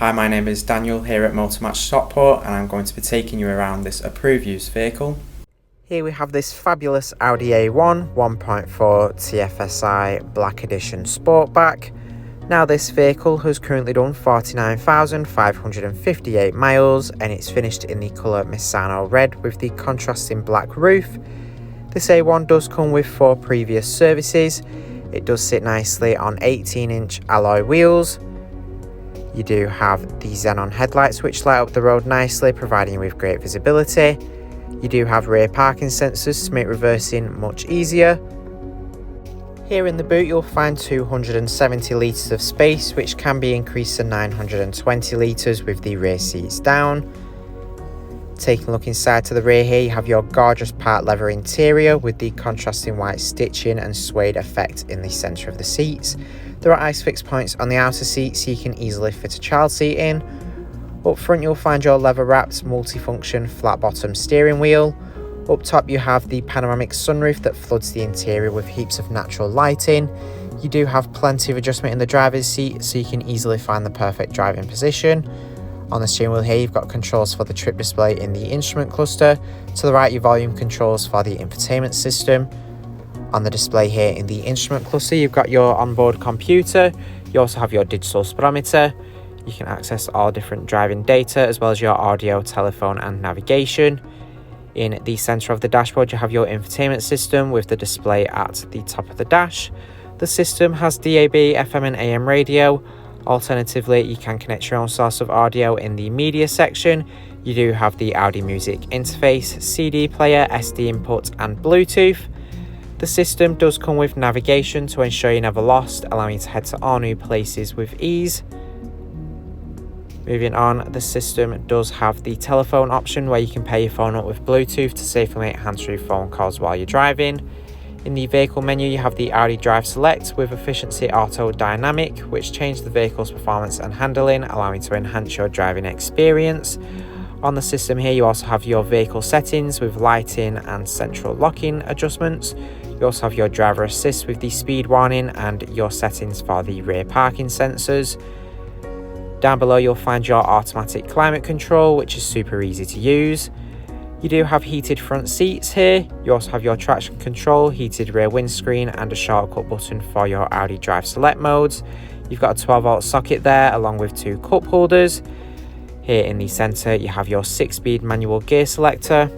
Hi, my name is Daniel here at Motor Match Stockport, and I'm going to be taking you around this approved used vehicle. Here we have this fabulous Audi A1 1.4 TFSI Black Edition Sportback. Now this vehicle has currently done 49,558 miles and it's finished in the colour Misano Red with the contrasting black roof. This A1 does come with 4 previous services. It does sit nicely on 18-inch alloy wheels. You do have the xenon headlights which light up the road nicely, providing you with great visibility. You do have rear parking sensors to make reversing much easier. Here in the boot you'll find 270 litres of space, which can be increased to 920 litres with the rear seats down. Taking a look inside to the rear here, you have your gorgeous part leather interior with the contrasting white stitching and suede effect in the centre of the seats. There are ISOFIX points on the outer seat so you can easily fit a child seat in. Up front you'll find your leather wrapped multifunction flat bottom steering wheel. Up top you have the panoramic sunroof that floods the interior with heaps of natural lighting. You do have plenty of adjustment in the driver's seat so you can easily find the perfect driving position. On the steering wheel here you've got controls for the trip display in the instrument cluster. To the right your volume controls for the infotainment system. On the display here in the instrument cluster you've got your onboard computer. You also have your digital speedometer. You can access all different driving data as well as your audio, telephone and navigation. In the centre of the dashboard you have your infotainment system with the display at the top of the dash. The system has DAB, FM and AM radio. Alternatively, you can connect your own source of audio in the media section. You do have the Audi Music interface, CD player, SD input and Bluetooth. The system does come with navigation to ensure you're never lost, allowing you to head to all new places with ease. Moving on, the system does have the telephone option where you can pair your phone up with Bluetooth to safely make hands-free phone calls while you're driving. In the vehicle menu you have the Audi Drive Select with Efficiency Auto Dynamic, which changes the vehicle's performance and handling, allowing you to enhance your driving experience. On the system here you also have your vehicle settings with lighting and central locking adjustments. You also have your driver assist with the speed warning and your settings for the rear parking sensors. Down below you'll find your automatic climate control, which is super easy to use. You do have heated front seats here. You also have your traction control, heated rear windscreen and a shortcut button for your Audi Drive Select modes. You've got a 12-volt socket there along with 2 cup holders. Here in the centre you have your 6-speed manual gear selector.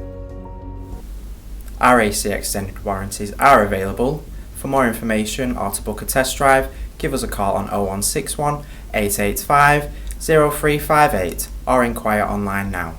Our AC extended warranties are available. For more information or to book a test drive, give us a call on 0161 885 0358 or inquire online now.